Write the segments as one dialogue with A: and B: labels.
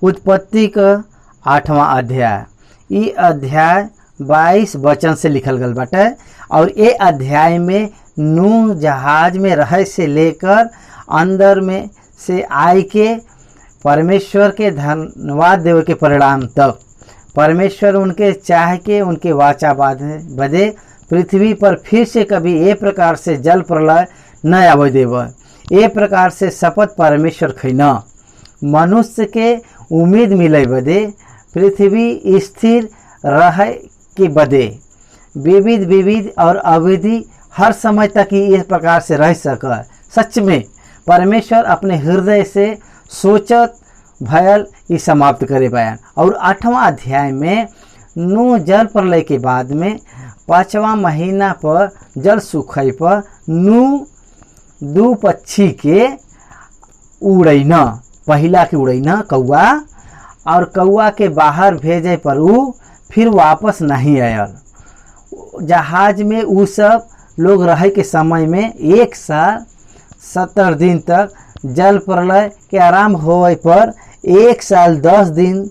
A: उत्पत्ति का 8वां अध्याय। ये अध्याय 22 वचन से लिखल गल बाटे और ये अध्याय में नूह जहाज में रहे से लेकर अंदर में से आए के परमेश्वर के धन्यवाद देवे के परिणाम तक परमेश्वर उनके चाह के उनके वाचा बदे पृथ्वी पर फिर से कभी ये प्रकार से जल प्रलय न आवे देव। ये प्रकार से शपथ परमेश्वर खैना मनुष्य के उम्मीद मिले बदे पृथ्वी स्थिर रह के बदे विविध और अवधि हर समय तक ही इस प्रकार से रह सके। सच में परमेश्वर अपने हृदय से सोचत भयल ये समाप्त करे बयान। और 8वां अध्याय में नूह जल प्रलय के बाद में 5वां महीना पर जल सूखे पर नूह 2 पक्षी के उड़ैना, पहिला के उड़ैना कौआ और कौआ के बाहर भेजे पर ऊ फिर वापस नहीं आयल। जहाज में ऊ सब लोग रहे के समय में 1 साल 70 दिन तक जल प्रलय के आरंभ होए पर 1 साल 10 दिन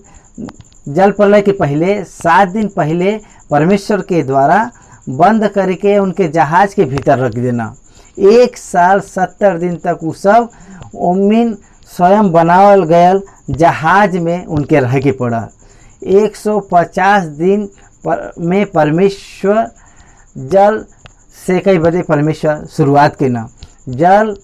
A: जल प्रलय के पहले 7 दिन पहले परमेश्वर के द्वारा बंद करके उनके जहाज के भीतर रख देना। 1 साल 70 दिन तक वो सब उम्मीन स्वयं बनावल गयल जहाज में उनके रह के पड़ा। 150 दिन में परमेश्वर जल से कई बदे परमेश्वर शुरुआत के न जल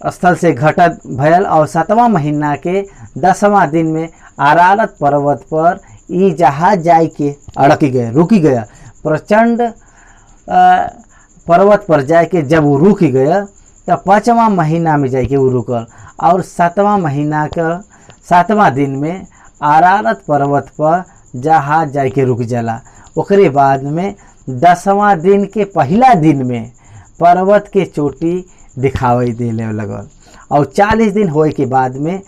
A: स्थल से घटत भयल और 7वां महीना के 10वां दिन में अरारत पर्वत पर ये जहाज जाए के अड़क गए, रुकी गया। प्रचंड पर्वत पर जाए के जब वो रुक गया तब 5वां महीना में जाके वो रुकल और 7वां महीना का 7वां दिन में अरारत पर्वत पर जहाज जाके रुक जाला। ओकरे बाद में 10वां दिन के पहला दिन में पर्वत के चोटी दिखाई देने लगल और 40 दिन होए के बाद में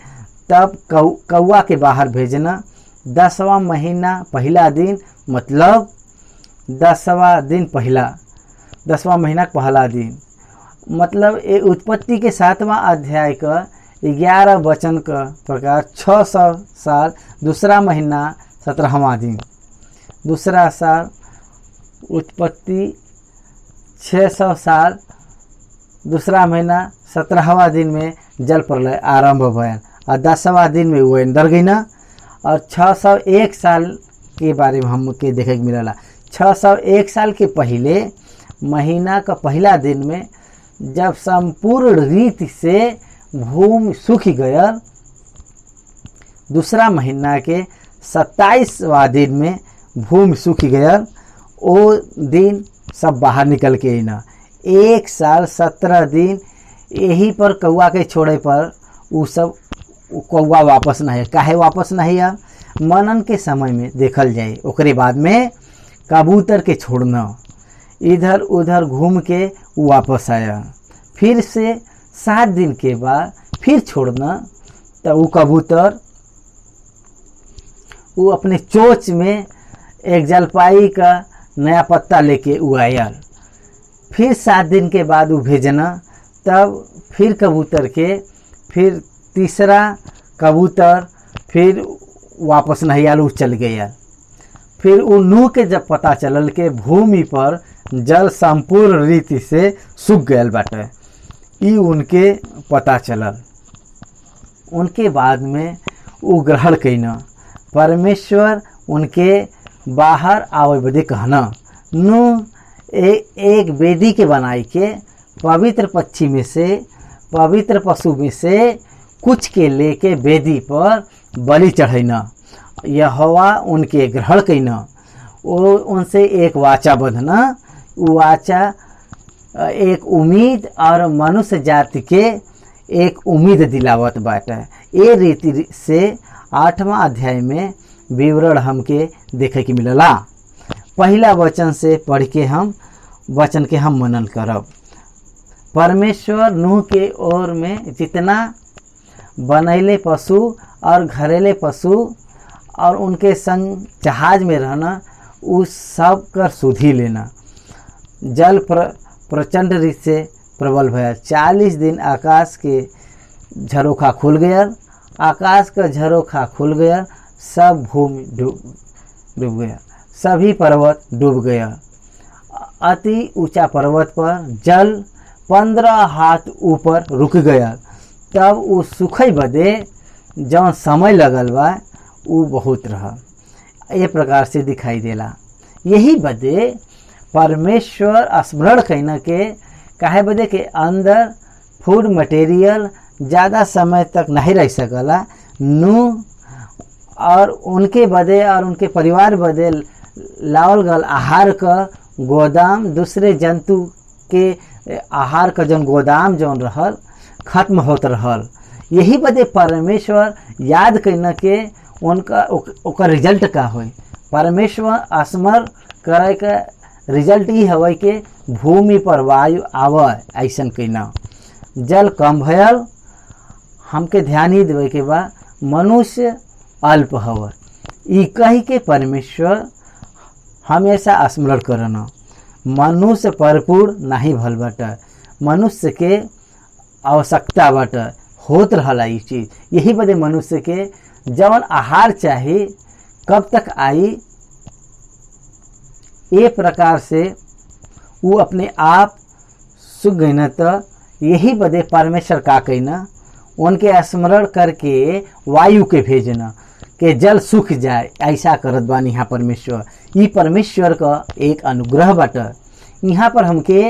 A: तब कौआ के बाहर भेजना। 10वां महीना पहला दिन मतलब 10वां दिन पहला 10वां महीना पहला दिन मतलब ये उत्पत्ति के 7वां अध्याय का 11 वचन का प्रकार 600 साल दूसरा महीना 17वां दिन दूसरा साल उत्पत्ति 600 साल दूसरा महीना 17वां दिन में जल प्रलय आरंभ भयल और 10वां दिन में वो अंदर गई ना। और 601 साल के बारे में हमके देखे के मिलला। 601 साल के पहले महीना का पहला दिन में जब संपूर्ण रीति से भूमि सूख गया, दूसरा महीना के 27वां दिन में भूमि सूख गया, वो दिन सब बाहर निकल के ना 1 साल 17 दिन यही पर कौआ के छोड़े पर वो सब कौआ वापस नहीं। काहे वापस नहीं आ? मनन के समय में देखल जाए। ओकरे बाद में कबूतर के छोड़ना, इधर उधर घूम के वापस आया, फिर से 7 दिन के बाद फिर छोड़ना। तो वो कबूतर वो अपने चोंच में एक जलपाई का नया पत्ता लेके वो आया। फिर 7 दिन के बाद वो भेजना, तब फिर कबूतर के फिर तीसरा कबूतर फिर वापस नहीं आल, वो चल गया। फिर वो नूह के जब पता चलल के भूमि पर जल संपूर्ण रीति से सूख गयल बाटे, ये उनके पता चलल। उनके बाद में वो ग्रहण कैना, परमेश्वर उनके बाहर आवे बदे कहना। नूह एक वेदी के बनाई के पवित्र पक्षी में से पवित्र पशु में से कुछ के लेके वेदी पर बलि चढ़ैना। यहोवा उनके ग्रहण कैना, वो उनसे एक वाचा बंधना। वो वाचा एक उम्मीद और मनुष्य जाति के एक उम्मीद दिलावत बाटे। ये रीति से 8वां अध्याय में विवरण हमके देखे के मिलला। पहला वचन से पढ़ के हम वचन के हम मनन करब। परमेश्वर नूह के ओर में जितना बनैले पशु और घरेले पशु और उनके संग जहाज में रहना, उस सब कर सुधी लेना। जल प्रचंड रीत से प्रबल भया। 40 दिन आकाश के झरोखा खुल गया आकाश का झरोखा खुल गया, सब भूमि डूब गया, सभी पर्वत डूब गया। अति ऊंचा पर्वत पर जल 15 हाथ ऊपर रुक गया। तब उ सूखे बदे जौन समय लगल बा उ बहुत रहा। ये प्रकार से दिखाई देला। यही बदे परमेश्वर स्मरण कईना के काहे बदे के अंदर फूड मटेरियल ज़्यादा समय तक नहीं रह सकला। नूह और उनके बदे और उनके परिवार बदे लावल गल आहार का गोदाम, दूसरे जंतु के आहार का जौन गोदाम जौन रहल खत्म होत रहल। यही बदे परमेश्वर याद कईना के उनका ओकर रिजल्ट का होई। परमेश्वर स्मरण करे का रिजल्ट ही हवे के भूमि पर वायु आवे ऐसन कईना। जल कम भयल, हमके ध्यान ही देवे के बा मनुष्य अल्प हव। ई कही के परमेश्वर हमेशा स्मरण करना। मनुष्य परिपूर्ण नहीं भल बाटे, मनुष्य के आवश्यकता बाटे, होत रहला ई चीज। यही बदे मनुष्य के जवन आहार चाहिए कब तक आई, ये प्रकार से वो अपने आप सुख गई न। तो यही बदे परमेश्वर का कहना उनके स्मरण करके वायु के भेजना के जल सूख जाए, ऐसा करत बानी यहाँ परमेश्वर। ये परमेश्वर का एक अनुग्रह बाटे। यहाँ पर हमके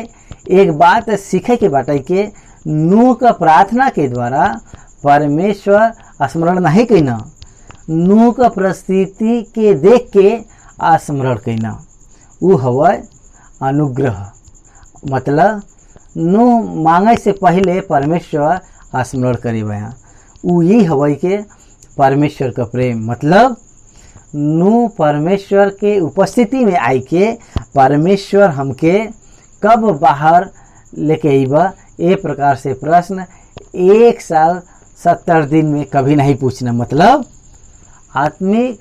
A: एक बात सीखे के बाटे के नूह का प्रार्थना के द्वारा परमेश्वर स्मरण नहीं कईना, नूह का परिस्थिति के देख के स्मरण कईना। वो हवे अनुग्रह। मतलब नूह मांगे से पहले परमेश्वर स्मरण करे बया। वो यही हवे के परमेश्वर का प्रेम। मतलब नूह परमेश्वर के उपस्थिति में आई के परमेश्वर हमके कब बाहर लेके आईबा, ए प्रकार से प्रश्न 1 साल 70 दिन में कभी नहीं पूछना। मतलब आत्मिक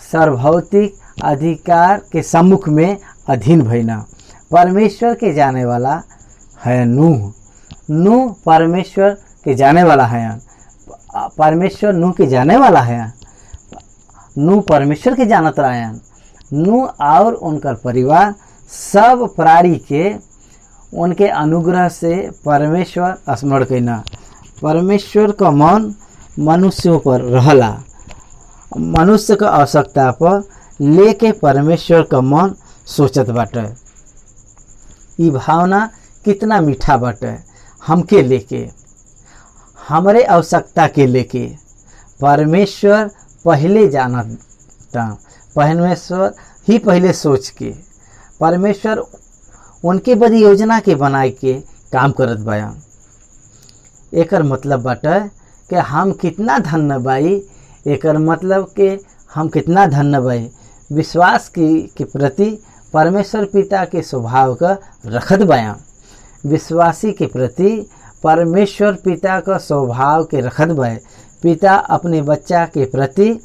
A: सर्वभौतिक अधिकार के सम्मुख में अधीन भइना। परमेश्वर के जाने वाला है नूह। नूह परमेश्वर के जाने वाला है। परमेश्वर नूह के जाने वाला है। नूह परमेश्वर के जानत रहन। नूह और उनका परिवार सब प्राणी के उनके अनुग्रह से परमेश्वर स्मरण कईना। परमेश्वर का मन मनुष्यों पर रहला। मनुष्य का आवश्यकता पर लेके परमेश्वर का मन सोचत बाटे। ये भावना कितना मीठा बाटे। हमके लेके, हमरे आवश्यकता के लेके परमेश्वर पहले जानता। परमेश्वर ही पहले सोच के परमेश्वर उनके बड़ी योजना के बनाए के काम करत बया। एकर मतलब बाटे कि हम कितना धन्य बाई। एकर मतलब कि हम कितना धन्य बाई विश्वास के प्रति परमेश्वर पिता के स्वभाव का रखत बया। विश्वासी के प्रति परमेश्वर पिता का स्वभाव के रखत बया। पिता अपने बच्चा के प्रति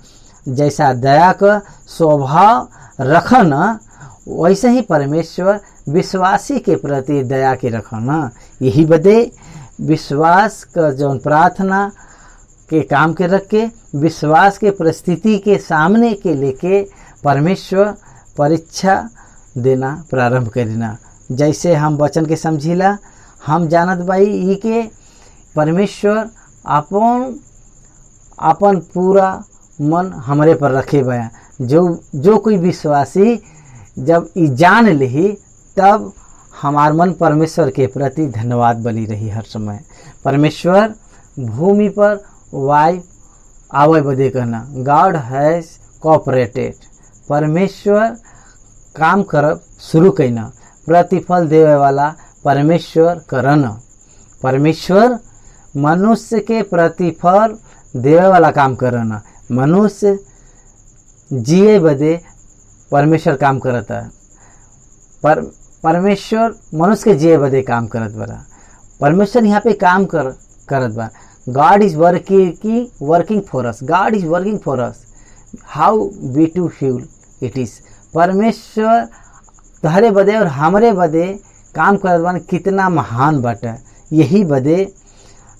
A: जैसा दया का स्वभाव रखन, वैसे ही परमेश्वर विश्वासी के प्रति दया के रखना। यही बदे विश्वास का जो प्रार्थना के काम के रख के विश्वास के परिस्थिति के सामने के लेके परमेश्वर परीक्षा देना प्रारंभ करना। जैसे हम वचन के समझिला, हम जानत बाई ई के परमेश्वर अपन पूरा मन हमरे पर रखे बया। जो कोई विश्वासी जब ई जान ली तब हमार मन परमेश्वर के प्रति धन्यवाद बनी रही हर समय। परमेश्वर भूमि पर वायु आवे बदे कहना गॉड हैज़ कोऑपरेटेड। परमेश्वर काम करब शुरू कईना, प्रतिफल देवे वाला परमेश्वर करना। परमेश्वर मनुष्य के प्रतिफल देवे वाला काम करना। मनुष्य जिए बदे परमेश्वर काम करता। परमेश्वर मनुष्य के जिए बदे काम करत बा। परमेश्वर यहाँ पे काम करत बा। God is working for us. God is working for us. How beautiful it is. परमेश्वर तहरे बदे और हमरे बदे काम करत बा, कितना महान बाटे। यही बदे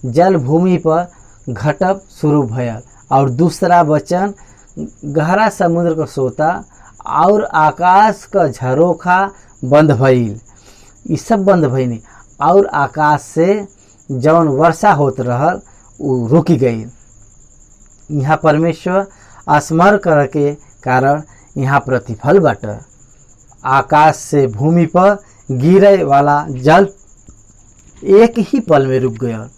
A: जल भूमि पर घटब शुरू भयल और दूसरा वचन गहरा समुद्र का सोता और आकाश का झरोखा बंद भइल। ये सब बंद भइल और आकाश से जौन वर्षा होत रहल वो रुक गई। यहाँ परमेश्वर स्मरण करे के कारण यहाँ प्रतिफल बाटे। आकाश से भूमि पर गिरे वाला जल एक ही पल में रुक गया।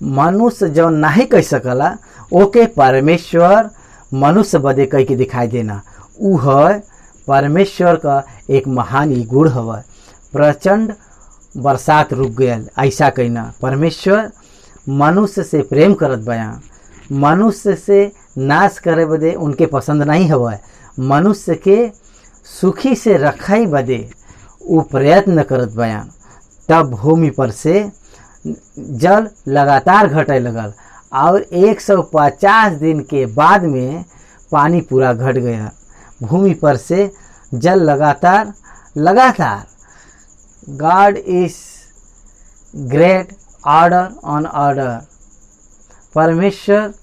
A: मनुष्य जौन नहीं कह सकला ओके परमेश्वर मनुष्य बदे कह के दिखाई देना। ऊ है परमेश्वर का एक महान गुण हवा। प्रचंड बरसात रुक गया ऐसा कहना। परमेश्वर मनुष्य से प्रेम करत बया। मनुष्य से नाश करे बदे उनके पसंद नहीं हवा। मनुष्य के सुखी से रखाई बदे वो प्रयत्न करत बया। तब भूमि पर से जल लगातार घटे लगल और 150 दिन के बाद में पानी पूरा घट गया। भूमि पर से जल लगातार God is great order on order. परमेश्वर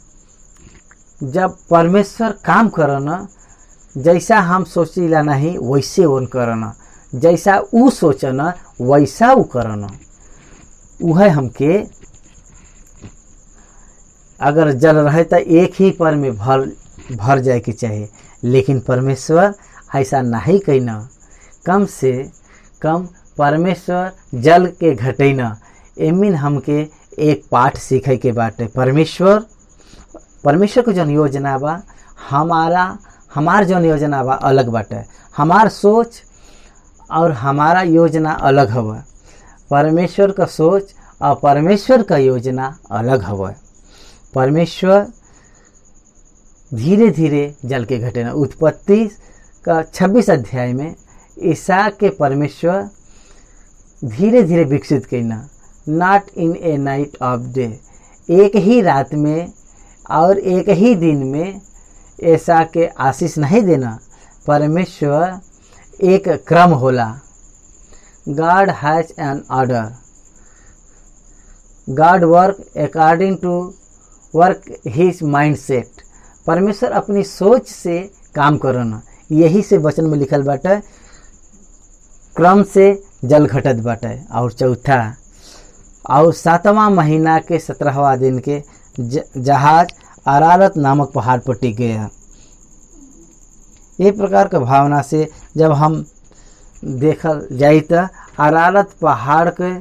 A: जब परमेश्वर काम करना जैसा हम सोचिला नहीं वैसे उन करना, जैसा ऊ सोचना वैसा ऊ करना। वह हमके अगर जल रहे तो एक ही पर में भर जाए के चाहिए, लेकिन परमेश्वर ऐसा नहीं कहना। कम से कम परमेश्वर जल के घटेना। एमिन हमके एक पाठ सीखे के बाटे। परमेश्वर को जौन योजना बा हमार जौन योजना बा अलग बाटे। हमार सोच और हमारा योजना अलग हवा। परमेश्वर का सोच और परमेश्वर का योजना अलग हवा। परमेश्वर धीरे धीरे जल के घटेना। उत्पत्ति का 26 अध्याय में इसहाक के परमेश्वर धीरे धीरे विकसित करना। Not in A night of day, एक ही रात में और एक ही दिन में ऐसा के आशीष नहीं देना। परमेश्वर एक क्रम होला। God has an order. God work according to work his mindset. परमेश्वर अपनी सोच से काम करना। यही से वचन में लिखल बाटे क्रम से जल घटत बाटे। और चौथा और 7वां महीना के 17वां दिन के जहाज अरारत नामक पहाड़ पर टिक गया। ये प्रकार के भावना से जब हम देखल जाई तो अरारत पहाड़ के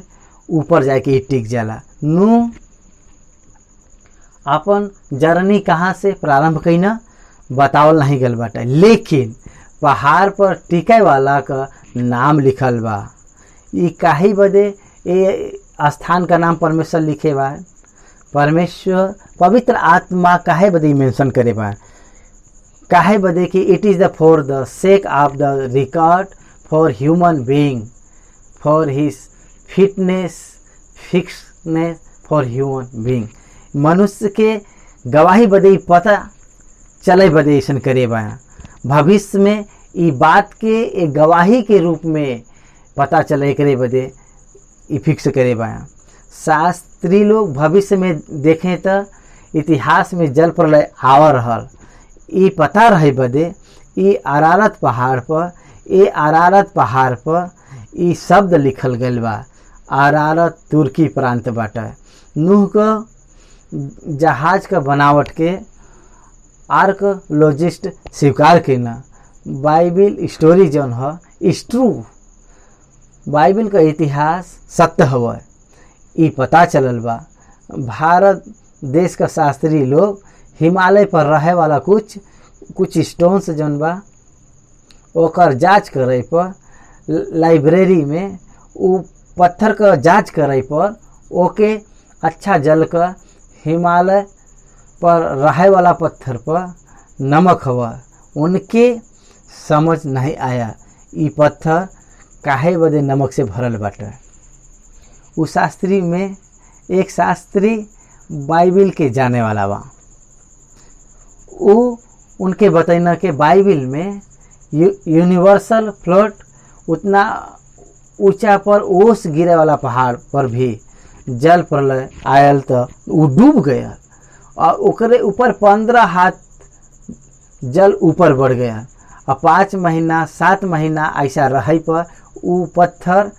A: ऊपर जाके टिक जाला। नूह अपन जर्नी कहाँ से प्रारंभ कईना बतावल नहीं गल बाटे, लेकिन पहाड़ पर टिके वाला का नाम लिखल बा। ये काहे बदे ये स्थान का नाम परमेश्वर लिखे बा। परमेश्वर पवित्र आत्मा काहे बदे मेंशन करे बा। काहे बदे कि it is the for the sake of the record for human being for his fitness fixedness for human being. मनुष्य के गवाही बदे पता चले बदे ऐसा करे बा। भविष्य में ये बात के एक गवाही के रूप में पता चले करे बदे ये फिक्स करे बा। शास्त्री लोग भविष्य में देखें तो इतिहास में जल प्रलय आवा रहल ये पता रहे बदे ये अरारत पहाड़ पर ये शब्द लिखल गल बा। अरारत तुर्की प्रांत बाटे। नूह का जहाज का बनावट के आर्कोलॉजिस्ट स्वीकार करना। बाइबिल स्टोरी जौन है इज ट्रू। बाइबिल का इतिहास सत्य हवा ये पता चलल बा। भारत देश का शास्त्री लोग हिमालय पर रहे वाला कुछ स्टोन्स जौन बा ओकर जांच करे पर लाइब्रेरी में वो पत्थर का जांच करे पर ओके अच्छा जल का हिमालय पर रहे वाला पत्थर पर नमक हवा। उनके समझ नहीं आया ये पत्थर काहे बदे नमक से भरल बाटे। उस शास्त्री में एक शास्त्री बाइबिल के जाने वाला बा। वो उनके बतैना के बाइबिल में यूनिवर्सल फ्लड उतना ऊंचा पर ओस गिरे वाला पहाड़ पर भी जल प्रलय आयल तो वो डूब गया और ओकरे ऊपर 15 हाथ जल ऊपर बढ़ गया और 5 महीना 7 महीना ऐसा रहे पर उ पत्थर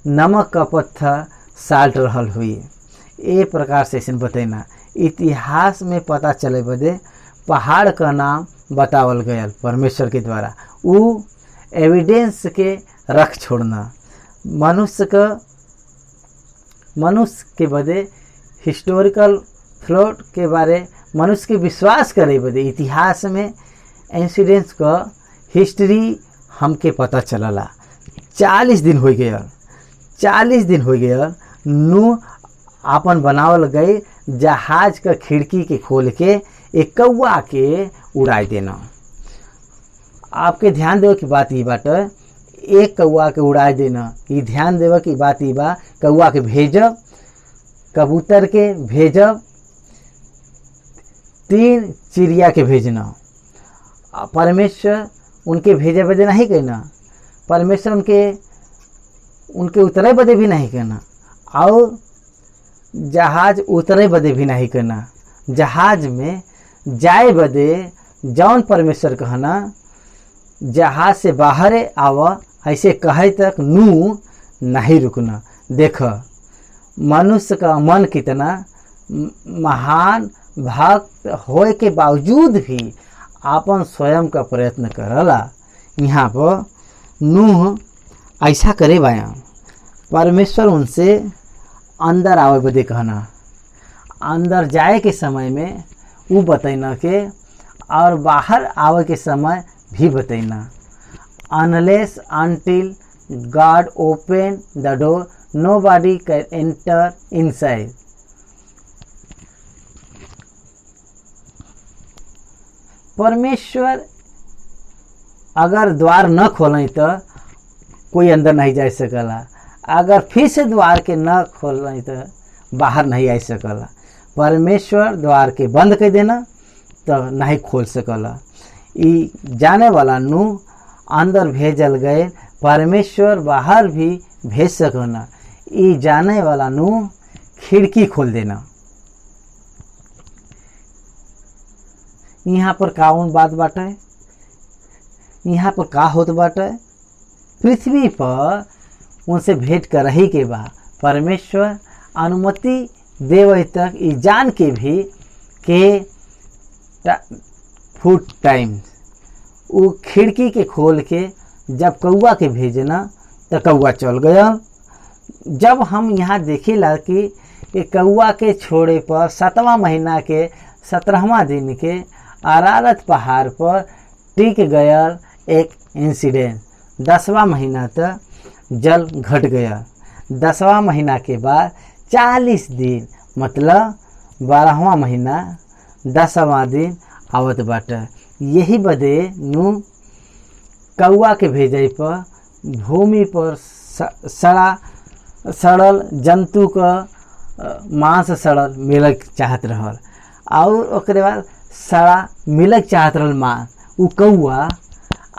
A: नमक का पत्थर साल्ट रहल हुई। ए प्रकार से ऐसे बतैना इतिहास में पता चले बदे पहाड़ का नाम बतावल गया परमेश्वर के द्वारा। उ एविडेंस के रख छोड़ना मनुष्य के बदे हिस्टोरिकल फ्लोट के बारे मनुष्य के विश्वास करे बदे इतिहास में इंसिडेंट्स का हिस्ट्री हमके पता चलला। 40 दिन हो गया नूह आपन बनावल गए जहाज का खिड़की के खोल के एक कौआ के उड़ाई देना। आपके ध्यान देवे की बात ये बात एक कौआ के उड़ाई देना, ये ध्यान देवे की बात ये बा कौआ के भेजब, कबूतर के भेजब, 3 चिड़िया के भेजना। परमेश्वर उनके भेजे बदे नहीं कहना, परमेश्वर उनके उतरे बदे भी नहीं कहना और जहाज उतरे बदे भी नहीं कहना। जहाज में जाए बदे जौन परमेश्वर कहना जहाज से बाहर आव ऐसे कहे तक नूह नहीं रुकना। देख मनुष्य का मन कितना महान भक्त होए के बावजूद भी आपन स्वयं का प्रयत्न करला। यहाँ पर नूह ऐसा करे बाया परमेश्वर उनसे अंदर आवे बदे कहना। अंदर जाए के समय में वो बतैना के और बाहर आवे के समय भी बतैना। Unless until God open the door nobody can enter inside. परमेश्वर अगर द्वार न खोलें तो कोई अंदर नहीं जा सकला, अगर फिर से द्वार के न खोलें तो बाहर नहीं आ सकला। परमेश्वर द्वार के बंद कर देना तो नहीं खोल सकला। ई जाने वाला नूह अंदर भेजल गए, परमेश्वर बाहर भी भेज सकना। ई जाने वाला नूह खिड़की खोल देना। यहाँ पर काउन बात बाटे, यहाँ पर का होत बाटे, पृथ्वी पर उनसे भेंट कर ही के बा परमेश्वर अनुमति देवे तक ई जान के भी के फुट टाइम वो खिड़की के खोल के जब कौआ के भेजना तो कौआ चल गया। जब हम यहाँ देखिला कि ये कौआ के छोड़े पर 7वां महीना के 17वां दिन के अरारत पहाड़ पर टिक गया एक इंसिडेंट। 10वां महीना तक जल घट गया। 10वां महीना के बाद 40 दिन मतलब 12वां महीना 10वां दिन आवत बाटे। यही बदे नूह कौआ के भेजे पर भूमि पर सड़ल जंतु का मांस सड़ल मिलक चाहत रहल और ओकरे बाद सड़ा मिलक चाहत रहल मांस। उ कौआ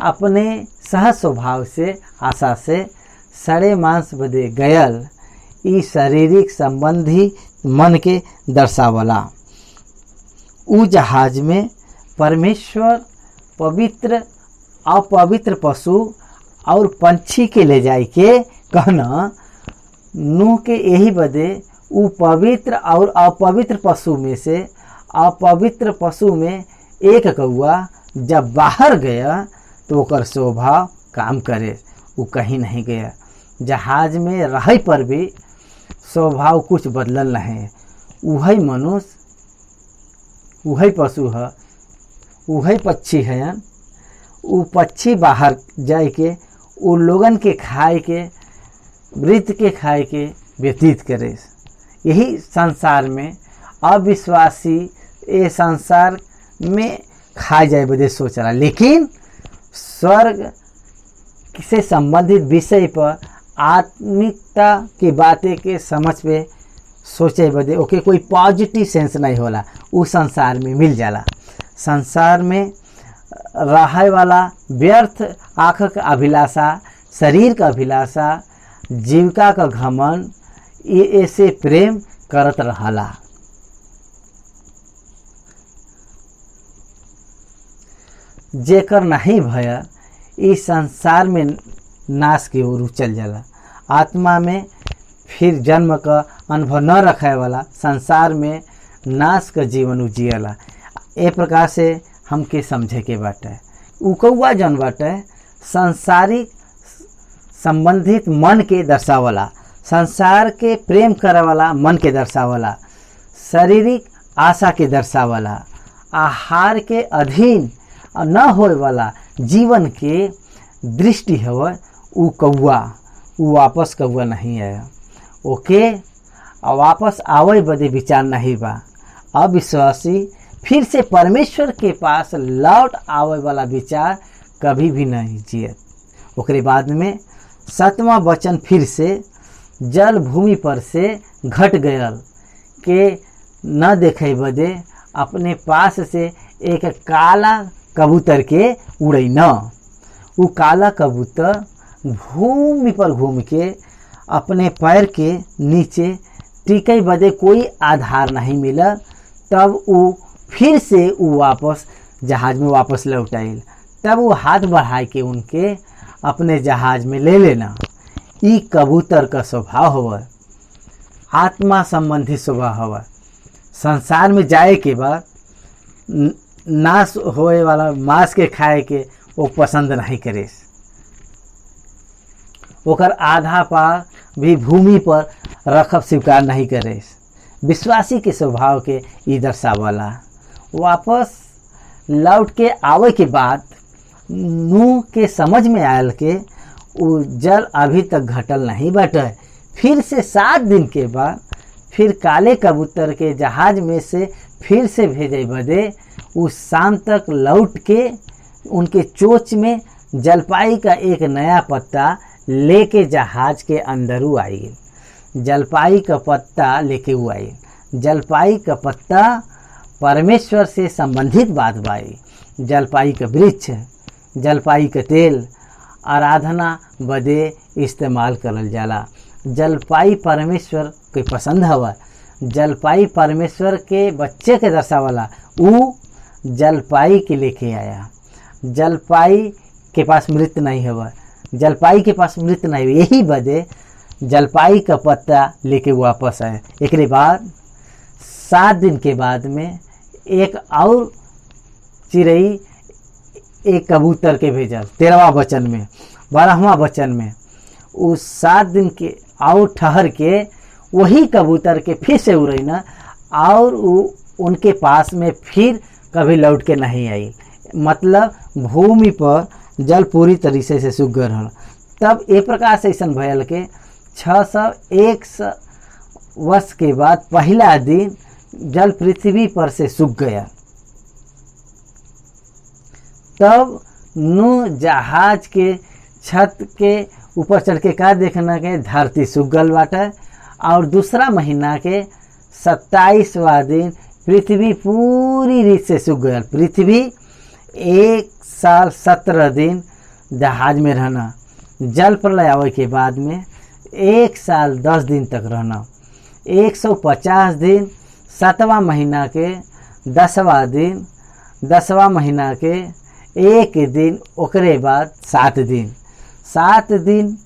A: अपने सहज स्वभाव से आशा से सड़े मांस बदे गयल। ई शारीरिक संबंधी मन के दर्शावला। उ जहाज में परमेश्वर पवित्र अपवित्र पशु और पंछी के ले जाए के कहना। नूह के यही बदे उ पवित्र और अपवित्र पशु में से अपवित्र पशु में एक कौआ जब बाहर गया तो ओकर स्वभाव काम करे, वो कहीं नहीं गया। जहाज में रहे पर भी स्वभाव कुछ बदलल नहीं। वही मनुष्य वही पशु है, वही पक्षी है। वो पक्षी बाहर जाए के वो लोगन के खाए के मृत के खाए के व्यतीत करे। यही संसार में अविश्वासी ये संसार में खा जाए बदे सोच रहा, लेकिन स्वर्ग से संबंधित विषय पर आत्मिकता की बातें के समझ पे सोचे बदे ओके कोई पॉजिटिव सेंस नहीं होला। वो संसार में मिल जाला। संसार में रहे वाला व्यर्थ आँख का अभिलाषा, शरीर का अभिलाषा, जीविका का घमंड ये ऐसे प्रेम करत रहला। जेकर नहीं भय इस संसार में नाश की ओर चल जाला। आत्मा में फिर जन्म का अनुभव न रखे वाला संसार में नाश का जीवन जियला। ए प्रकार से हमके समझे के बाटे। उ कौआ जन बाटे संसारिक संबंधित मन के दर्शावला, संसार के प्रेम करे वाला मन के दर्शावला, शारीरिक आशा के दर्शावला, आहार के अधीन न होए वाला जीवन के दृष्टि हवा। उ कौआ उ वापस कौआ नहीं आया। ओके वापस आवे बदे विचार नहीं बा। अविश्वासी फिर से परमेश्वर के पास लौट आवे वाला विचार कभी भी नहीं जियत। ओकरे बाद में 7वां वचन फिर से जल भूमि पर से घट गयल के न देखे बदे अपने पास से एक काला कबूतर के उड़ई न। उ काला कबूतर भूमि पर घूम के अपने पैर के नीचे टिके बदे कोई आधार नहीं मिला। तब उ फिर से उ वापस जहाज में वापस लौट आइल। तब वो हाथ बढ़ा के उनके अपने जहाज में ले लेना। ई कबूतर का स्वभाव हुआ, आत्मा संबंधी स्वभाव हुआ। संसार में जाए के बाद नाश होए वाला मांस के खाए के वो पसंद नहीं करे। ओकर आधा पार भी भूमि पर रखब स्वीकार नहीं करे। विश्वासी के स्वभाव के ई दर्शावला। वापस लौट के आवे के बाद नूह के समझ में आयल के उ जल अभी तक घटल नहीं बाटे। फिर से 7 दिन के बाद फिर काले कबूतर के जहाज में से फिर से भेजे बदे उस शाम तक लौट के उनके चोंच में जलपाई का एक नया पत्ता लेके जहाज के अंदर आई। जलपाई का पत्ता लेके वो आई। जलपाई का पत्ता परमेश्वर से संबंधित बात बाई। जलपाई का वृक्ष, जलपाई का तेल आराधना बदे इस्तेमाल करल जाला। जलपाई परमेश्वर के पसंद हवा। जलपाई परमेश्वर के बच्चे के दर्शावला। उ जलपाई के लेके आया। जलपाई के पास मृत नहीं हवा। जलपाई के पास मृत नहीं, यही बदे जलपाई का पत्ता लेके वापस आए। एक बाद 7 दिन के बाद में एक और चिड़ई एक कबूतर के भेजल 13वां वचन में। 12वां वचन में उस 7 दिन के और ठहर के वही कबूतर के फिर से उड़ई ना और उनके पास में फिर कभी लौट के नहीं आई। मतलब भूमि पर जल पूरी तरीके से सूख गल। तब एक प्रकार से ऐसा भयल के 601 वर्ष के बाद पहला दिन जल पृथ्वी पर से सूख गया। तब नूह जहाज के छत के ऊपर चढ़ के का देखना के धरती सूख गल बाटे। और दूसरा महीना के 27वां दिन पृथ्वी पूरी रीत से सूख गया। पृथ्वी 1 साल 17 दिन जहाज में रहना। जल प्रलय आवे के बाद में 1 साल 10 दिन तक रहना। 150 दिन 7वां महीना के 10वां दिन, 10वां महीना के 1 दिन, ओकरे बाद 7 दिन, 7 दिन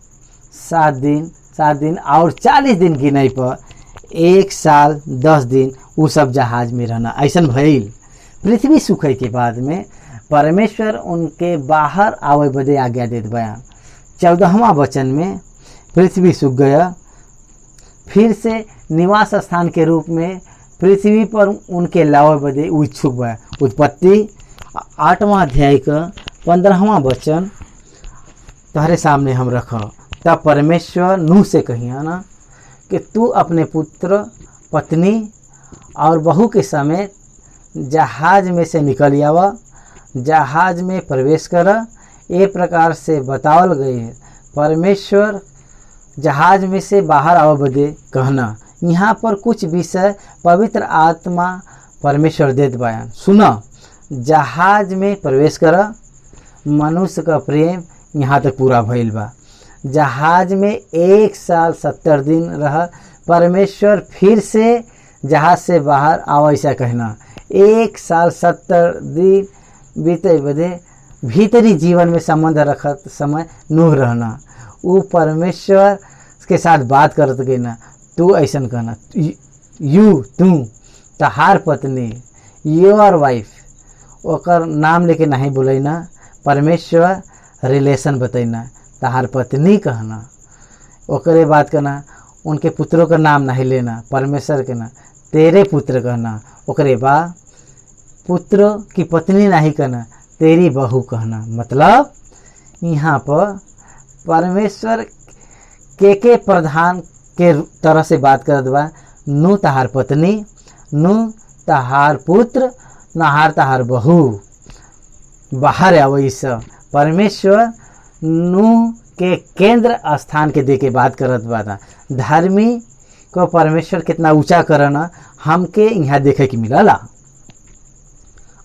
A: 7 दिन 7 दिन और 40 दिन गिने पर 1 साल 10 दिन वो सब जहाज में रहना। ऐसा भइल। पृथ्वी सूखे के बाद में परमेश्वर उनके बाहर आवे बदे आज्ञा देत बयान। 14वां वचन में पृथ्वी सूख गया। फिर से निवास स्थान के रूप में पृथ्वी पर उनके लावे बदे इच्छुक बा। उत्पत्ति 8वां अध्याय का 15वां वचन तुम्हारे सामने हम रख। तब परमेश्वर नूह से कहिया ना कि तू अपने पुत्र, पत्नी और बहू के समेत जहाज में से निकल आवा, जहाज में प्रवेश कर। ए प्रकार से बतावल गई है। परमेश्वर जहाज में से बाहर आवा बदे कहना। यहाँ पर कुछ विषय पवित्र आत्मा परमेश्वर देत बयान। सुना, जहाज में प्रवेश कर। मनुष्य का प्रेम यहाँ तक पूरा भइल बा। जहाज में 1 साल 70 दिन रह। परमेश्वर फिर से जहाज से बाहर आवा ऐसा कहना। 1 साल 70 दिन बीते बदे भीतरी जीवन में संबंध रखत समय नूह रहना, वो परमेश्वर के साथ बात करत गई ना, तू ऐसन कहना, तू तहार पत्नी, योर वाइफ, ओकर नाम लेके नहीं बोलैना, परमेश्वर रिलेशन बतैना, तहार पत्नी कहना, ओकरे बात कहना, उनके पुत्रों का नाम नहीं लेना, परमेश्वर के ना तेरे पुत्र कहना, ओकरे बाद पुत्र की पत्नी नहीं कहना, तेरी बहू कहना। मतलब यहाँ पर परमेश्वर के प्रधान के तरह से बात करत बा, नु तहार पत्नी, नु तहार पुत्र, नहार तहार बहू, बाहर आवई सब। परमेश्वर नु के केंद्र स्थान के दे के बात करत बा। धर्मी को परमेश्वर कितना ऊंचा करना हमके यहाँ देखे के मिलला।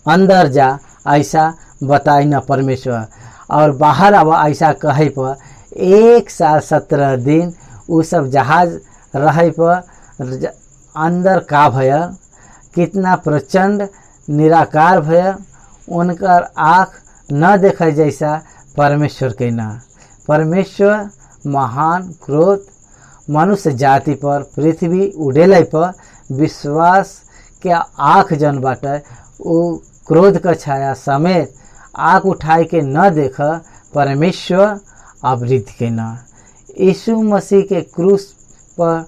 A: अंदर जा ऐसा बताई ना परमेश्वर, और बाहर आवा ऐसा कहे पर 1 साल 17 दिन वो सब जहाज रहे पर अंदर का भया, कितना प्रचंड निराकार भया, उनकर आँख न देखे जैसा परमेश्वर के ना। परमेश्वर महान क्रोध मनुष्य जाति पर, पृथ्वी उड़ेले पर विश्वास के आँख जन बाटे, वो क्रोध का छाया समेत आँख उठाए के न देख परमेश्वर आवृत के न। यीशु मसीह के क्रूस पर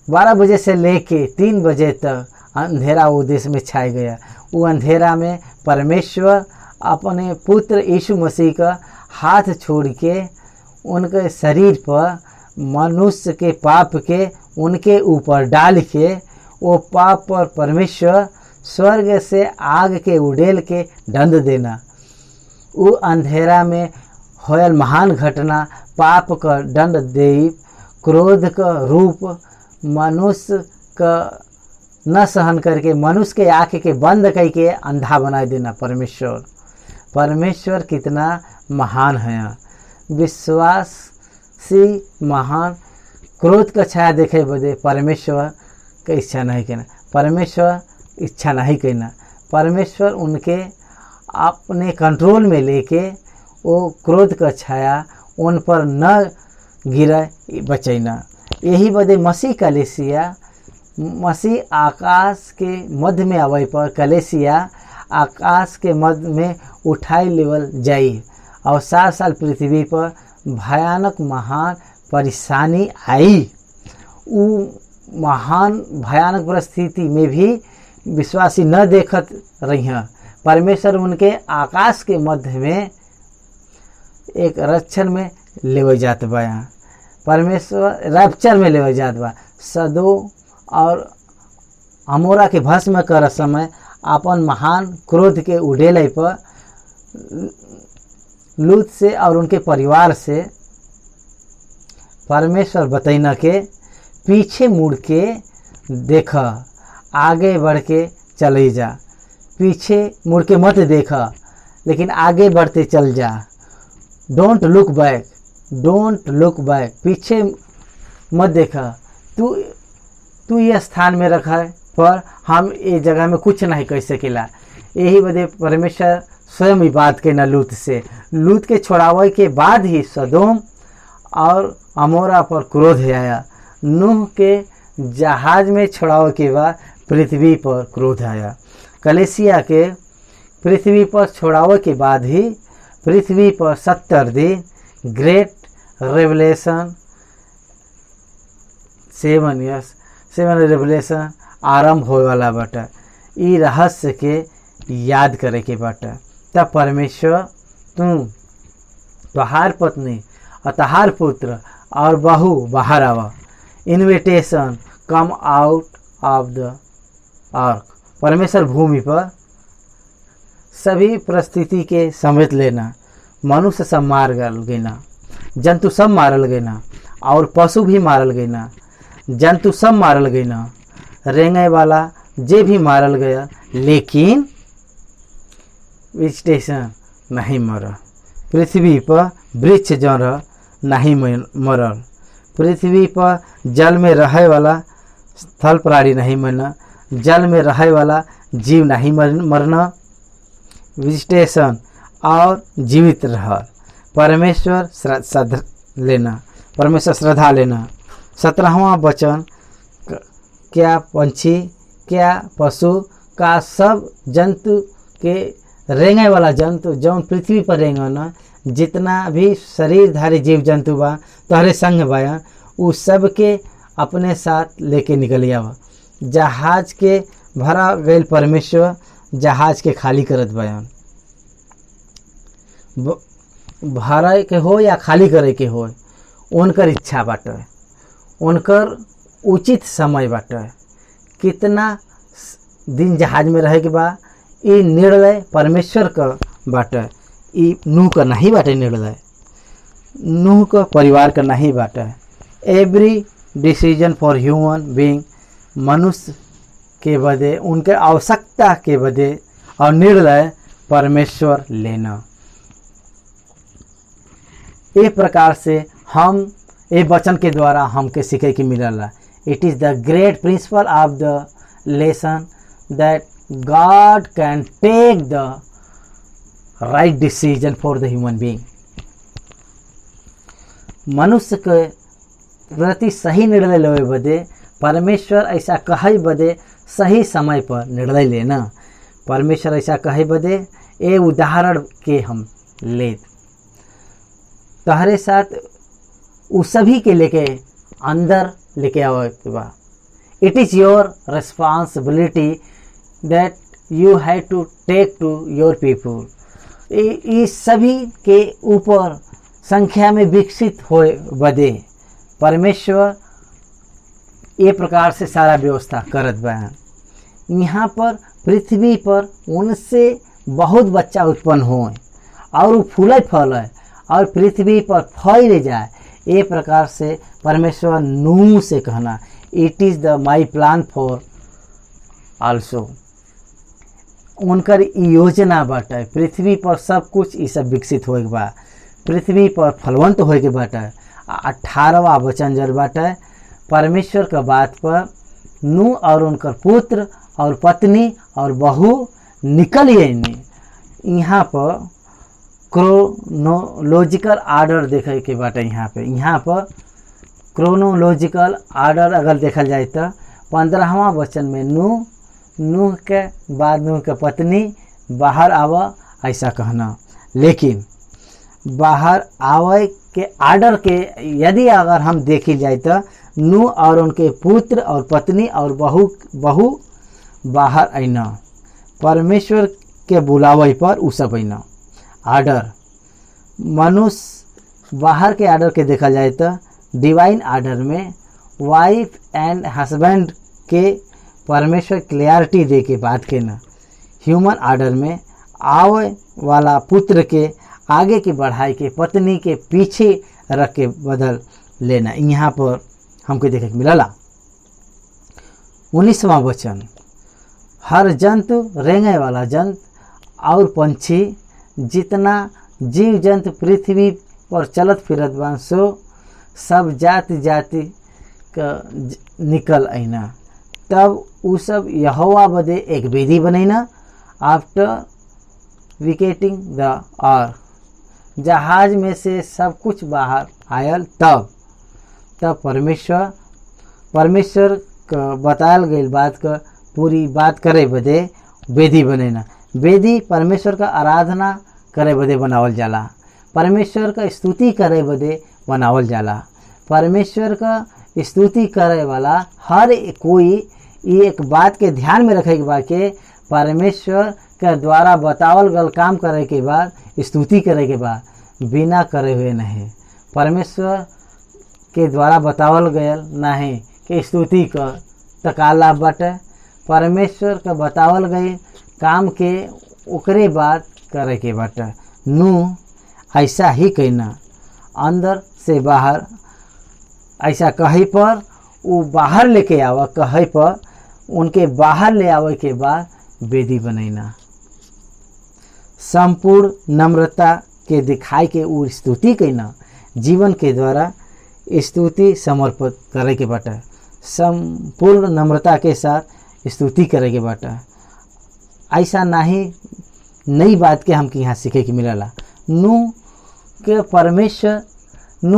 A: 12 बजे से लेके 3 बजे तक अंधेरा वो देश में छाया गया। वो अंधेरा में परमेश्वर अपने पुत्र यीशु मसीह का हाथ छोड़ के उनके शरीर पर मनुष्य के पाप के उनके ऊपर डाल के, वो पाप पर परमेश्वर स्वर्ग से आग के उड़ेल के दंड देना। वो अंधेरा में होयल महान घटना पाप का दंड दे, क्रोध का रूप मनुष्य का न सहन करके मनुष्य के आँख के बंद करके अंधा बना देना। परमेश्वर कितना महान है। विश्वासी महान क्रोध का छाया देखे बदे परमेश्वर का इच्छा नहीं करना, परमेश्वर इच्छा नहीं करना। परमेश्वर उनके अपने कंट्रोल में लेके वो क्रोध का छाया उन पर न गिरे बचैना। यही बदे मसीह कलेसिया, मसीह आकाश के मध्य में आवे पर कलेसिया आकाश के मध्य में उठाई लेवल जाई, और 7 साल पृथ्वी पर भयानक महान परेशानी आई। वो महान भयानक परिस्थिति में भी विश्वासी न देखत रही हैं। परमेश्वर उनके आकाश के मध्य में एक रक्षण में लेवे जात बा। परमेश्वर रैप्चर में लेवे जात बा। सदोम और अमोरा के भस्म कर समय अपन महान क्रोध के उड़ेले पर लूत से और उनके परिवार से परमेश्वर बतैना के पीछे मुड़ के देख, आगे बढ़ के चले जा। पीछे मुड़ के मत देख, लेकिन आगे बढ़ते चल जा। Don't look bank, don't look bank, पीछे मत देख। तू ये स्थान में रखा है पर हम ये जगह में कुछ नहीं कर सकेला। यही बदे परमेश्वर स्वयं ही बात के न लूत से। लूत के छोड़ावे के बाद ही सदोम और अमोरा पर क्रोध आया। नूह के जहाज में छोड़ावे के बाद पृथ्वी पर क्रोध आया। कलेसिया के पृथ्वी पर छोड़ावे के बाद ही पृथ्वी पर 70 दिन ग्रेट रेवलेशन 7 रेवलेशन आरंभ होए वाला बाटा। ई रहस्य के याद करे के बाटा। तब परमेश्वर तोहार पत्नी और तोहार पुत्र और बहू बाहर आवा। इन्विटेशन कम आउट ऑफ द आर्क। परमेश्वर भूमि पर सभी परिस्थिति के समेत लेना। मनुष्य सब मार गए ना, जंतु सब मारल गए ना, और पशु भी मारल गए ना, जंतु सब मारल गए ना, रेंगे वाला जे भी मारल गया, लेकिन वेजिटेशन नहीं मरल। पृथ्वी पर वृक्ष जड़ नहीं मरल। पृथ्वी पर जल में रहे वाला स्थल प्राणी नहीं मरना, जल में रहे वाला जीव नहीं मरना। वेजिटेशन और जीवित रहल। परमेश्वर श्रद्धा लेना। 17वां वचन, क्या पंछी, क्या पशु का सब जंतु के रेंगे वाला जंतु जौन पृथ्वी पर रेंगन, जितना भी शरीरधारी जीव जंतु बा तोहरे संग बा, उ सब के अपने साथ लेके निकलिया बा। जहाज के भरा गईल परमेश्वर जहाज के खाली करत बयान। भरे के हो या खाली करे के हो, उनकर इच्छा बाटे, उनकर उचित समय बाटे। कितना दिन जहाज में रहे के बा, ये निर्णय परमेश्वर का बाटे। ये नूह का नहीं बाटे निर्णय, नूह का परिवार का नहीं बाटे। Every decision for human being, मनुष्य के बदे, उनके आवश्यकता के बदे और निर्णय परमेश्वर लेना। ए प्रकार से हम ए वचन के द्वारा हमके सीखे के मिलला। It is the great principle of the lesson that God can take the right decision for the human being. मनुष्य के प्रति सही निर्णय लेवे बदे परमेश्वर ऐसा कहे बदे सही समय पर निर्णय लेना। परमेश्वर ऐसा कहे बदे ए उदाहरण के हम ले तहरे साथ उ सभी के लेके अंदर लेके आवे के बा। It is your responsibility that you have to take to your people. इस सभी के ऊपर संख्या में विकसित होए बदे परमेश्वर ये प्रकार से सारा व्यवस्था करत बा। यहाँ पर पृथ्वी पर उनसे बहुत बच्चा उत्पन्न हो और वो फूले फले और पृथ्वी पर फैल जाए। ये प्रकार से परमेश्वर नूह से कहना, it is the my plan for also. उनकर योजना बाटे पृथ्वी पर सब कुछ ये सब विकसित होए बा, पृथ्वी पर फलवंत होए के बाटे। 18वां वचन जल बाटे परमेश्वर का बात पर नूह और उनकर पुत्र और पत्नी और बहू निकलिए। यहाँ पर क्रोनोलॉजिकल आर्डर देखे के बाटे। यहाँ पर क्रोनोलॉजिकल आर्डर अगर देखल जाए तो 15वां वचन में नूह के बाद नूह के पत्नी बाहर आवा ऐसा कहना। लेकिन बाहर आवे के आर्डर के यदि अगर हम देखी जाए तो नूह और उनके पुत्र और पत्नी और बहू बाहर आईना, परमेश्वर के बुलावे पर उ सब आईना। आर्डर मनुष्य बाहर के आर्डर के देखा जाए तो डिवाइन आर्डर में वाइफ एंड हस्बैंड के परमेश्वर क्लियरिटी दे के बात के ना। ह्यूमन आर्डर में आवे वाला पुत्र के आगे की बढ़ाई के पत्नी के पीछे रख के बदल लेना। यहाँ पर हमको देखे के मिलला। 19वां वचन, हर जंतु रेंगे वाला जंतु और पंछी जितना जीव जंतु पृथ्वी पर चलत फिरत बा सो सब जाति जाति का निकल आईना। तब उ सब यहोवा बदे एक विधि बनैना। आफ्टर विकेटिंग द आर्क, जहाज में से सब कुछ बाहर आयल। तब परमेश्वर का बतायल गई बात का पूरी बात करे बदे वेदी बनेना। वेदी परमेश्वर का आराधना करे बदे बनावल जाला, परमेश्वर का स्तुति करे बदे बनावल जाला। परमेश्वर का स्तुति करे वाला हर कोई ये एक बात के ध्यान में रखे के बाद के परमेश्वर के द्वारा बतावल गल काम करे के बाद स्तुति करे के बाद बिना करे हुए नहीं। परमेश्वर के द्वारा बतावल गयल नहीं कि स्तुति कर तकाला बाटे। परमेश्वर का बतावल गए काम के ओकरे बाद करे के बाटे। नूह ऐसा ही कहना, अंदर से बाहर ऐसा कहे पर वो बाहर लेके आवा, कहे पर उनके बाहर ले आवे के बाद वेदी बनैना। संपूर्ण नम्रता के दिखाई के वो स्तुति कहना, जीवन के द्वारा स्तुति समर्पित करे के बाटे। संपूर्ण नम्रता के साथ स्तुति करे के बाटे। ऐसा नहीं नई बात के हमके यहाँ सीखे के मिलला। नूह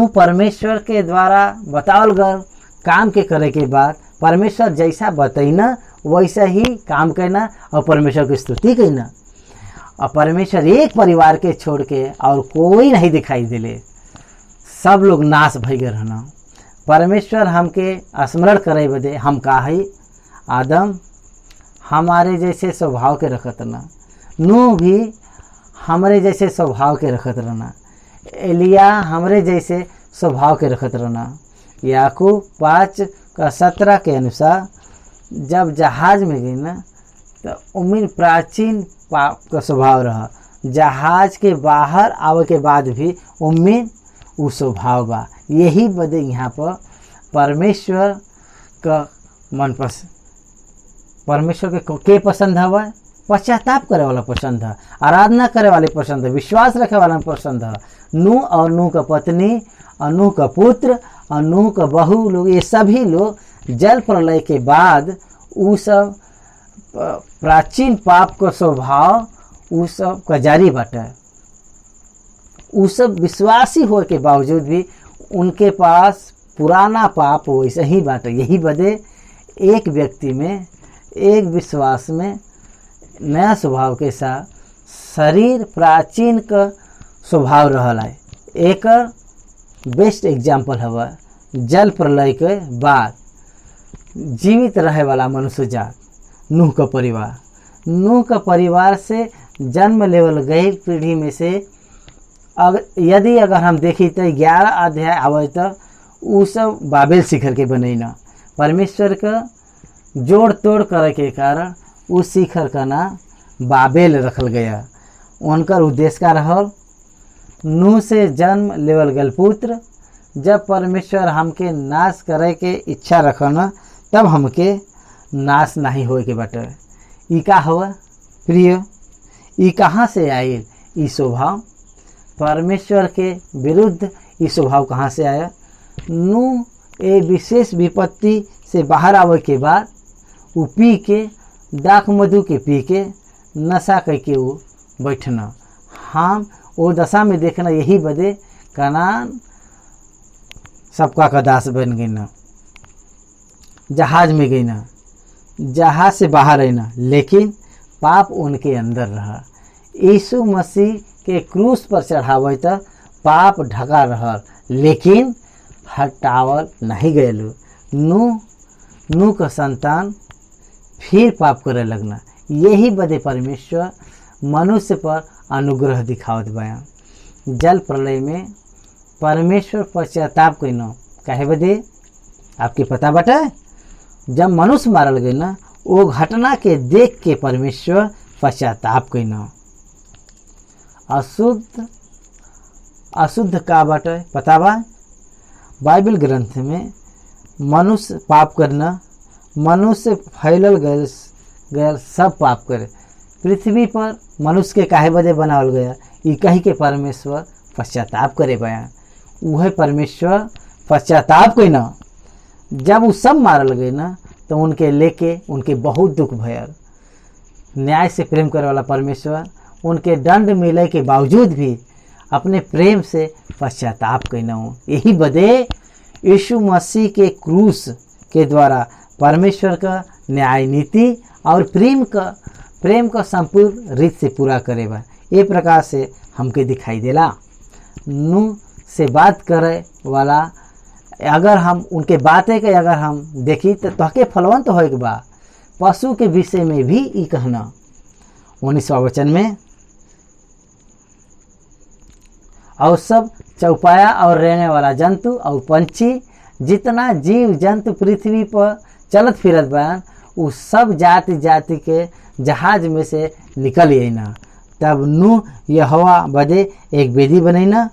A: परमेश्वर के द्वारा बतावल गल काम के करे के बाद परमेश्वर जैसा बतैना वैसा ही काम करना और परमेश्वर की स्तुति करना। और परमेश्वर एक परिवार के छोड़ के और कोई नहीं दिखाई दिले, सब लोग नाश भई गए रहना। परमेश्वर हमके स्मरण करे बदे हम का है, आदम हमारे जैसे स्वभाव के रखत रहना, नूह भी हमारे जैसे स्वभाव के रखत रहना, एलिया हमरे जैसे स्वभाव के रखत रहना। याकूब 5:17 के अनुसार जब जहाज में गई ना तो उम्मीद प्राचीन पाप का स्वभाव रहा, जहाज के बाहर आवे के बाद भी उम्मीद वो स्वभाव बा। यही बदे यहाँ पर परमेश्वर का मन पसंद, परमेश्वर के पसंद हवा, पश्चाताप करे वाला पसंद है, आराधना करे वाले पसंद है, विश्वास रखे वाला पसंद है। नूह और नूह का पत्नी और नूह का पुत्र और नूह का बहू लोग, ये सभी लोग जल प्रलय के बाद वो सब प्राचीन पाप का स्वभाव वो सब का जारी बाटे। वो सब विश्वासी हो के बावजूद भी उनके पास पुराना पाप वैसे ही बाटे। यही बदे एक व्यक्ति में, एक विश्वास में नया स्वभाव के साथ शरीर प्राचीन का स्वभाव रहल है। एक बेस्ट एग्जाम्पल हवा जल प्रलय के बाद जीवित रहे वाला मनुष्य जात नूह का परिवार। नूह का परिवार से जन्म लेवल गई पीढ़ी में से यदि अगर हम देखी तो 11 अध्याय आवे तो वो सब बाबेल शिखर के बनैना। परमेश्वर का जोड़ तोड़ करे के कारण उस शिखर का नाम बाबेल रखल गया। उनका उद्देश्य का रहल नूह से जन्म लेवल गल पुत्र, जब परमेश्वर हमके नाश करे के इच्छा रखना तब हमके नाश नहीं होए के बाटे। ई का हुआ प्रिय, ई कहाँ से आयल? ई स्वभाव परमेश्वर के विरुद्ध ई स्वभाव कहाँ से आया? नूह ए विशेष विपत्ति से बाहर आवे के बाद वो पी के दाख मधु के पी के नशा करके वो बैठना। हम वो दशा में देखना यही बदे कनान सबका का दास बन गई ना, जहाज में गई ना, जहाज से बाहर आई ना, लेकिन पाप उनके अंदर रहा। यीशु मसीह के क्रूस पर चढ़ावे तो पाप ढका रहा, लेकिन हटावल नहीं गए। नूह का संतान फिर पाप करे लगना। यही बदे परमेश्वर मनुष्य पर अनुग्रह दिखावत बया। जल प्रलय में परमेश्वर पश्चाताप कइनो काहे बदे आपके पता बटे? जब मनुष्य मारल गए ना वो घटना के देख के परमेश्वर पश्चाताप कइनो। अशुद्ध का बटे पता बा? बाइबल ग्रंथ में मनुष्य पाप करना, मनुष्य फैलल गए सब पाप करे। पृथ्वी पर मनुष्य के काहे बदे बनावल गया? ई कही के परमेश्वर पश्चाताप करे बया। वह परमेश्वर पश्चाताप कइना। जब वो सब मारल गए ना तो उनके लेके उनके बहुत दुख भयल। न्याय से प्रेम करे वाला परमेश्वर उनके दंड मिले के बावजूद भी अपने प्रेम से पश्चाताप कइना। यही बदे यीशु मसीह के क्रूस के द्वारा परमेश्वर का न्याय नीति और प्रेम का संपूर्ण रीत से पूरा करेगा। ये प्रकार से हमके दिखाई देला। नूह से बात करे वाला अगर हम उनके बातें के अगर हम देखी तो तहके फलवंत होए के बा। पशु के विषय में भी ई कहना 19वां वचन में, और सब चौपाया और रहने वाला जंतु और पंछी जितना जीव जंतु पृथ्वी पर चलत फिरत बयान वो सब जाति जाति के जहाज में से निकल आईना। तब नूह यहोवा बदे एक वेदी बनैना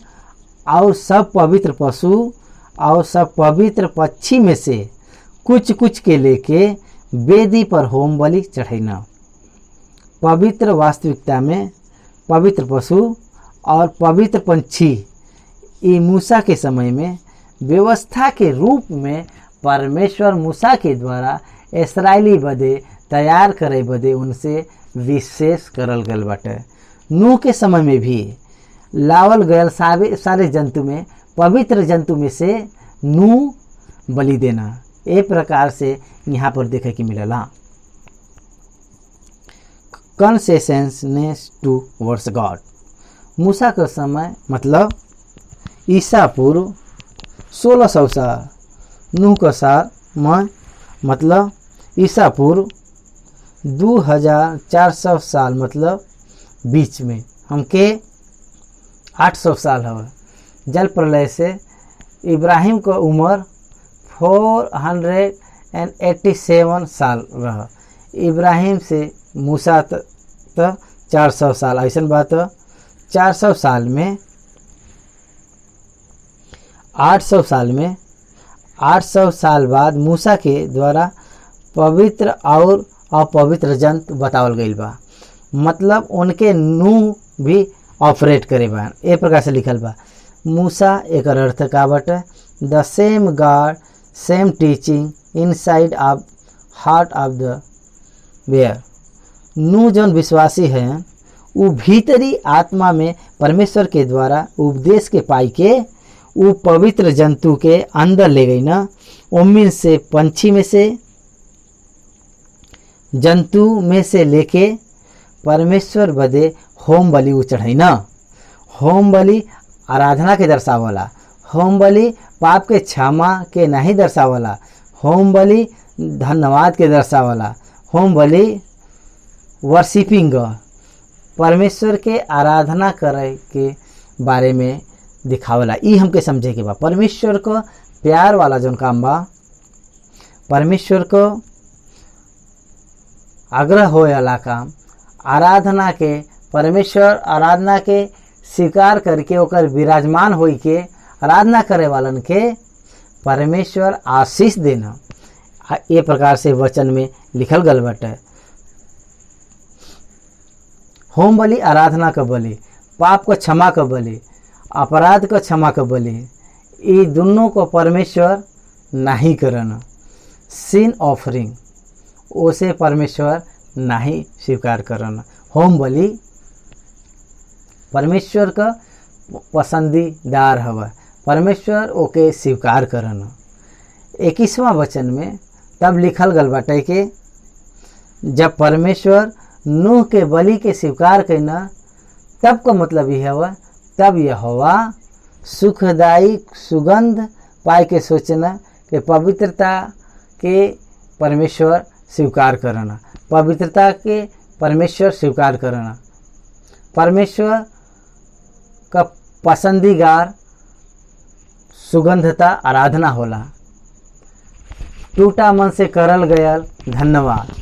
A: और सब पवित्र पशु और सब पवित्र पक्षी में से कुछ कुछ के लेके वेदी पर होम बलि चढ़ैना। पवित्र वास्तविकता में पवित्र पशु और पवित्र पंछी ये मूसा के समय में व्यवस्था के रूप में परमेश्वर मूसा के द्वारा इस्राएली बदे तैयार करे बदे उनसे विशेष करल गल बाटे। नूह के समय में भी लावल गयल सारे जंतु में पवित्र जंतु में से नूह बलि देना। ए प्रकार से यहाँ पर देखे के मिलला। कंसेशननेस टू वर्स गॉड। मूसा के समय मतलब ईसा पूर्व 1600 साल, नूह का साल में मतलब ईसा पूर्व 2400 साल मतलब बीच में हमके 800 साल हवा। जल प्रलय से इब्राहिम का उम्र 487 साल रहा। इब्राहिम से मूसा तक 400 साल। ऐसा बात 400 साल में 800 साल बाद मूसा के द्वारा पवित्र और अपवित्र जंतु बतावल गईल बा। मतलब उनके नूह भी ऑपरेट करे बा। ए प्रकार से लिखल बा। मूसा एक अर्थ का बटे the same God same teaching inside of heart of the where. नूह जौन विश्वासी हैं वो भीतरी आत्मा में परमेश्वर के द्वारा उपदेश के पाई के वो पवित्र जंतु के अंदर ले गई ना। उम्मीद से पंछी में से जंतु में से लेके परमेश्वर बदे होम बलि चढ़ाई ना। होम बलि आराधना के दर्शावला। होम बलि पाप के क्षमा के नहीं दर्शावला। होम बलि धन्यवाद के दर्शावला। होम बलि वर्शिपिंग परमेश्वर के आराधना करे के बारे में दिखावला। ई हमके समझे के बा। परमेश्वर को प्यार वाला जौन काम बा, परमेश्वर को आग्रह होए वाला काम, आराधना के परमेश्वर आराधना के स्वीकार करके ओकर विराजमान होई के आराधना करे वालन के परमेश्वर आशीष देना। ये प्रकार से वचन में लिखल गल बाटे। होम बलि आराधना का बलि, पाप को क्षमा का बलि, अपराध को क्षमा का बलि, ये दोनों को परमेश्वर नहीं करना। सिन ऑफरिंग उसे परमेश्वर नहीं स्वीकार करना। होम बलि परमेश्वर का पसंदीदार हवा, परमेश्वर ओके स्वीकार करना। 21वां वचन में तब लिखल गल बाटे के जब परमेश्वर नूह के बलि के स्वीकार करना, तब का मतलब यह हुआ, तब यहोवा सुखदायी सुगंध पाए के सोचना कि पवित्रता के परमेश्वर स्वीकार करना। पवित्रता के परमेश्वर स्वीकार करना परमेश्वर का पसंदीदार सुगंधता आराधना होला। टूटा मन से करल गयल धन्यवाद,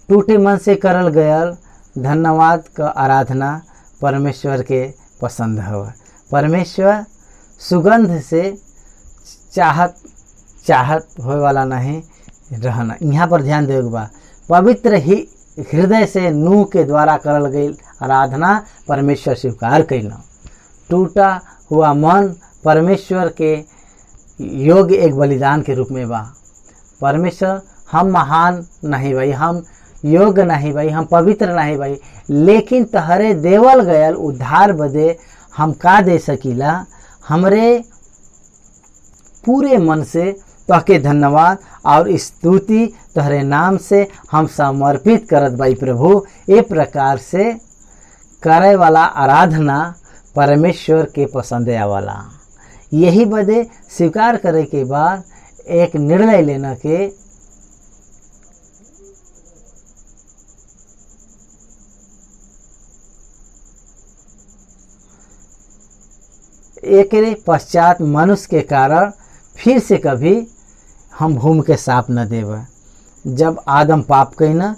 A: टूटे मन से करल गयल धन्यवाद का आराधना परमेश्वर के पसंद है। परमेश्वर सुगंध से चाहत होए वाला नहीं रहना। यहाँ पर ध्यान देवे बा। पवित्र ही हृदय से नूह के द्वारा करल गई आराधना परमेश्वर स्वीकार करना। टूटा हुआ मन परमेश्वर के योग्य एक बलिदान के रूप में बा। परमेश्वर हम महान नहीं भाई, हम योग्य नहीं भाई, हम पवित्र नहीं भाई, लेकिन तहरे देवल गयल उद्धार बदे हम का दे सकीला। हमरे पूरे मन से तहके धन्यवाद और स्तुति तहरे नाम से हम समर्पित करत भाई प्रभु। ए प्रकार से करे वाला आराधना परमेश्वर के पसंद आवाला। यही बदे स्वीकार करे के बाद एक निर्णय लेना के एक पश्चात मनुष्य के कारण फिर से कभी हम भूमि के श्राप न देव। जब आदम पाप कईना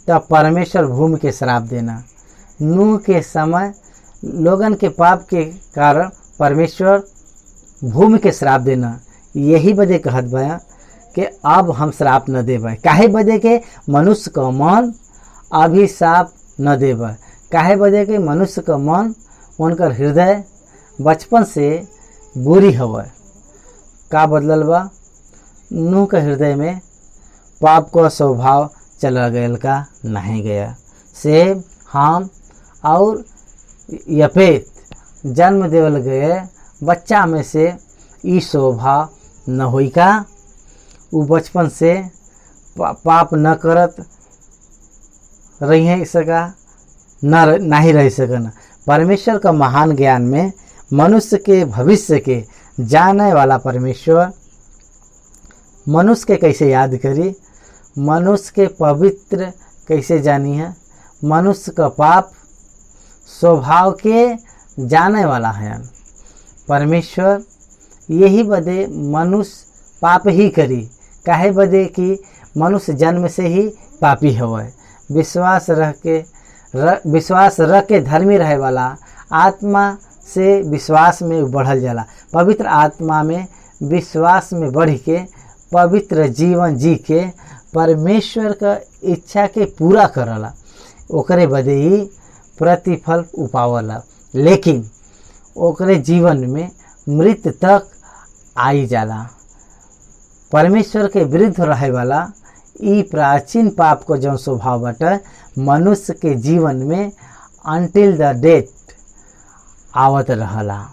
A: तब परमेश्वर भूमि के श्राप देना। नूह के समय लोगन के पाप के कारण परमेश्वर भूमि के श्राप देना। यही बदे कहत बा कि अब हम श्राप न देव। काहे बदे के मनुष्य का मन अभिशाप न देव। काहे बदे के मनुष्य का मन उनकर हृदय बचपन से बुरी हवा। का बदलल बा? नूह के हृदय में पाप का स्वभाव चला गया का नहीं गया। सेब, हाम और यपेत जन्म देवल गए बच्चा में से ई स्वभाव न होई का, उ बचपन से पाप न करत रही सका ना ही रह सकन। परमेश्वर का महान ज्ञान में मनुष्य के भविष्य के जानने वाला परमेश्वर मनुष्य के कैसे याद करी, मनुष्य के पवित्र कैसे जानी है, मनुष्य का पाप स्वभाव के जाने वाला है परमेश्वर। यही बदे मनुष्य पाप ही करी, काहे बदे कि मनुष्य जन्म से ही पापी हवे। विश्वास रख के धर्मी रहे वाला आत्मा से विश्वास में बढ़ल जाला, पवित्र आत्मा में विश्वास में बढ़ के पवित्र जीवन जी के परमेश्वर का इच्छा के पूरा करला, ओकरे बदे ही प्रतिफल उपावला। लेकिन ओकरे जीवन में मृत्यु तक आई जाला। परमेश्वर के विरुद्ध रहे वाला ई प्राचीन पाप को जौन स्वभाव बाटे मनुष्य के जीवन में अंटिल द डेथ आवत रहला।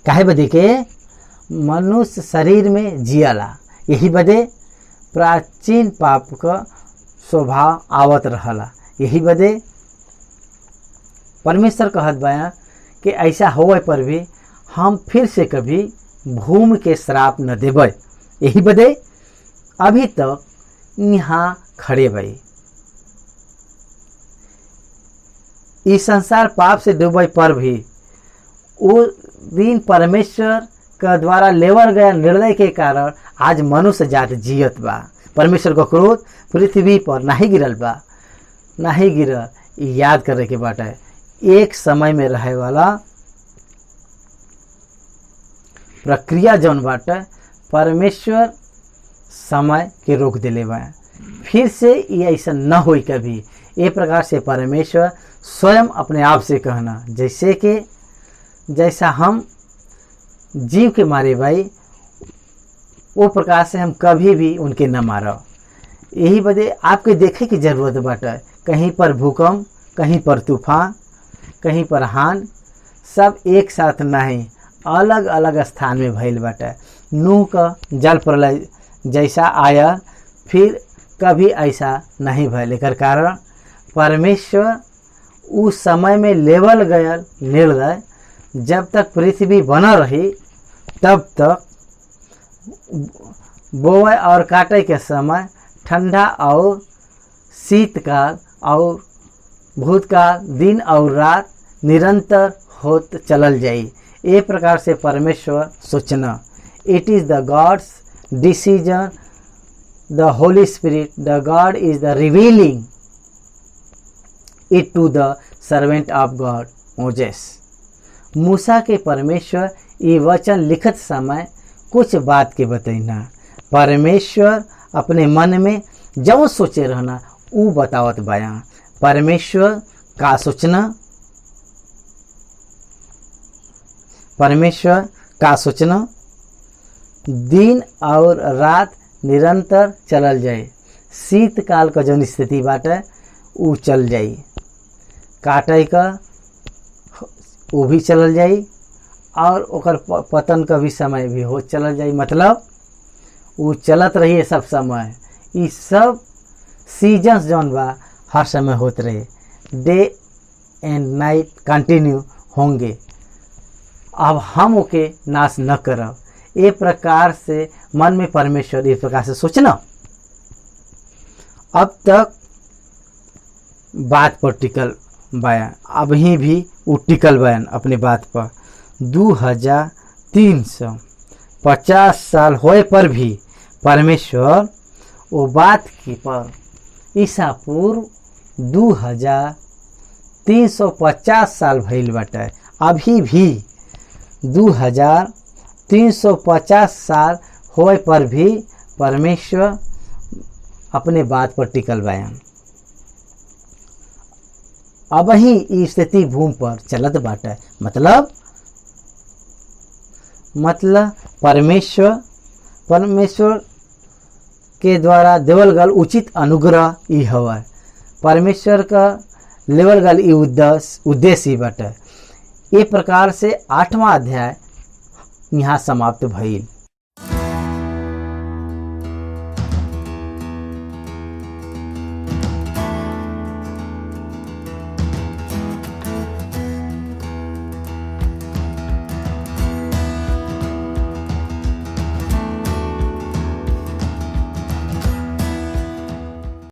A: काहे बदे के मनुष्य शरीर में जियाला, यही बदे प्राचीन पाप का स्वभाव आवत रहला। यही बदे परमेश्वर कहत बया कि ऐसा होवे पर भी हम फिर से कभी भूमि के श्राप न देबै। यही बदे अभी तक यहाँ खड़े भाई। इस संसार पाप से डूबे पर भी वो दिन परमेश्वर का द्वारा लेवल गया निर्णय के कारण आज मनुष्य जात जियत बा। परमेश्वर का क्रोध पृथ्वी पर नहीं गिरल बा, नहीं गिरल। याद करे के बात है, एक समय में रहे वाला प्रक्रिया जौन बाटे परमेश्वर समय के रोक दिले बा। फिर से ये ऐसा न होई कभी। ये प्रकार से परमेश्वर स्वयं अपने आप से कहना, जैसे कि जैसा हम जीव के मारे भाई वो प्रकार से हम कभी भी उनके न मारो। यही बदे आपके देखे की जरूरत बाटे, कहीं पर भूकंप, कहीं पर तूफान, कहीं पर हान, सब एक साथ नहीं अलग अलग स्थान में भइल बाटे। नूह का जल प्रलय जैसा आया फिर कभी ऐसा नहीं भइल। एकर कारण परमेश्वर उस समय में लेवल गया निर्णय जब तक पृथ्वी बना रही तब तक बोए और काटे के समय ठंडा और शीतकाल और भूतकाल दिन और रात निरंतर होत चलल जाई। ए प्रकार से परमेश्वर सोचना। It is the God's decision, the holy spirit, the God is the revealing it to the servant of God Moses. मूसा के परमेश्वर ये वचन लिखत समय कुछ बात के बतैना। परमेश्वर अपने मन में जो सोचे रहना वो बतावत बयां। परमेश्वर का सोचना, परमेश्वर का सोचना दिन और रात निरंतर चलल जाए। शीतकाल का जो स्थिति बाटे वो चल जाई, काटे का वो भी चलल जाई और ओकर पतन का भी समय भी हो चलल जाई। मतलब वो चलत रही सब समय। ये सब सीजन्स जौन बा हर समय होते रहे, डे एंड नाइट कंटिन्यू होंगे। अब हम ओके नाश न करब। ये प्रकार से मन में परमेश्वर इस प्रकार से सोचना। अब तक बात पर टिकल बयान, अभी भी वो टिकल बयान अपने बात पर। 2350 साल होए पर भी परमेश्वर वो बात की पर ईसा पूर्व 2350 साल भइल बाटे। अभी भी 2350 साल होए पर भी परमेश्वर अपने बात पर टिकल बयान। अब ही स्थिति भूमि पर चलत बाटे। मतलब परमेश्वर के द्वारा देवल गल उचित अनुग्रह ई हवा। परमेश्वर का लेवल गल ई उद्देश्य ही बाटे। ये प्रकार से 8वां अध्याय यहाँ समाप्त भइल।